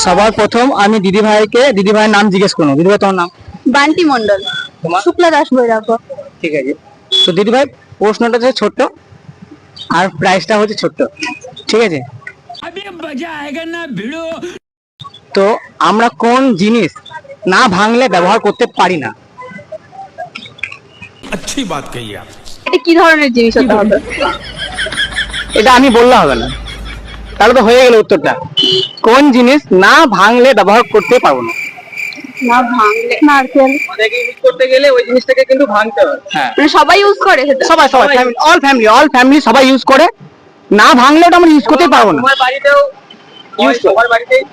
সবার প্রথম আমি দিদি ভাইয়ের নাম জিজ্ঞেস করবো। দিদি ভাই তোমার নাম? বান্টি মন্ডল। তোমার? শুক্লা দাস বৈরাগ্য। ঠিক আছে। তো দিদি ভাই প্রশ্নটা হচ্ছে ছোট্ট আর প্রাইসটা হচ্ছে ছোট্ট, ঠিক আছে? তো আমরা কোন জিনিস না ভাঙলে ব্যবহার করতে পারি না? अच्छी बात कही आप। এটা কি ধরনের জিনিস হতে হবে? এটা আমি বললে হবে না, তাহলে তো হয়ে গেল উত্তরটা। কোন জিনিস না ভাঙলে ব্যবহার করতে পারবো না? না ভাঙলে নারকেল। অনেকে ইউজ করতে গেলে ওই জিনিসটাকে কিন্তু ভাঙতে হয়। হ্যাঁ, মানে সবাই ইউজ করে সেটা? সবাই অল ফ্যামিলি সবাই ইউজ করে। না ভাঙলে ওটা আমরা ইউজ করতে পারবো না। তোমার বাড়িতেও ইউজ করে। সবার বাড়িতেই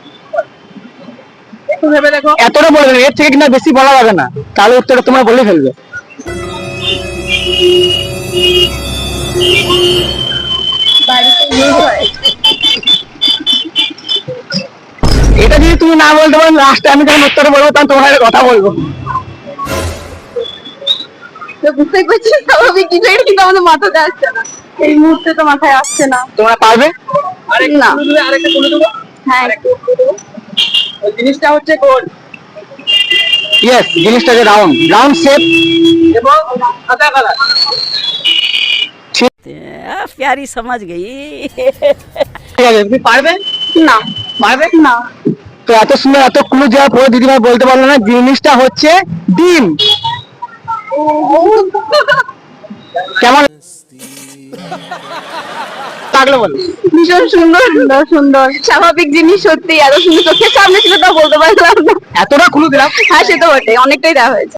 একটু ভেবে দেখো। এতটা বলবেন, এর থেকে কিন্তু আর বেশি বলা যাবে না, তাহলে উত্তরটা তোমার বলে ফেলবে। বাড়িতে ইউজ হয়। এটা যদি তুমি না বলতে পারো, লাস্টে আমি যখন উত্তর বলবো তখন তোমার একটা কথা বলবো। তো বুঝতে পারছি স্বাভাবিক কিছু, এটা কিন্তু আমাদের মাথাতে আসছে না এই মুহূর্তে, তো মাথায় আসছে না। তোমরা পারবে? না। আরেকটা তুলে দেবো। হ্যাঁ, ওই জিনিসটা হচ্ছে গোল ইয়েস, জিনিসটা যে রাউন্ড শেপ এবং সাদা কালার। प्यारी समझ गई। ঠিক আছে, তুমি পারবে? না পারবে না। তো এত সুন্দর এত ক্লু দেওয়ার পরে দিদিভাই বলতে পারলো না জিনিসটা হচ্ছে ডিম। কেমন লাগলো বলো? ভীষণ সুন্দর সুন্দর সুন্দর স্বাভাবিক জিনিস, সত্যি এত সুন্দর চোখের সামনে ছিল, তাও বলতে পারলাম না। এতটা ক্লু দিলাম। হ্যাঁ সে তো বটে, অনেকটাই দেওয়া হয়েছে।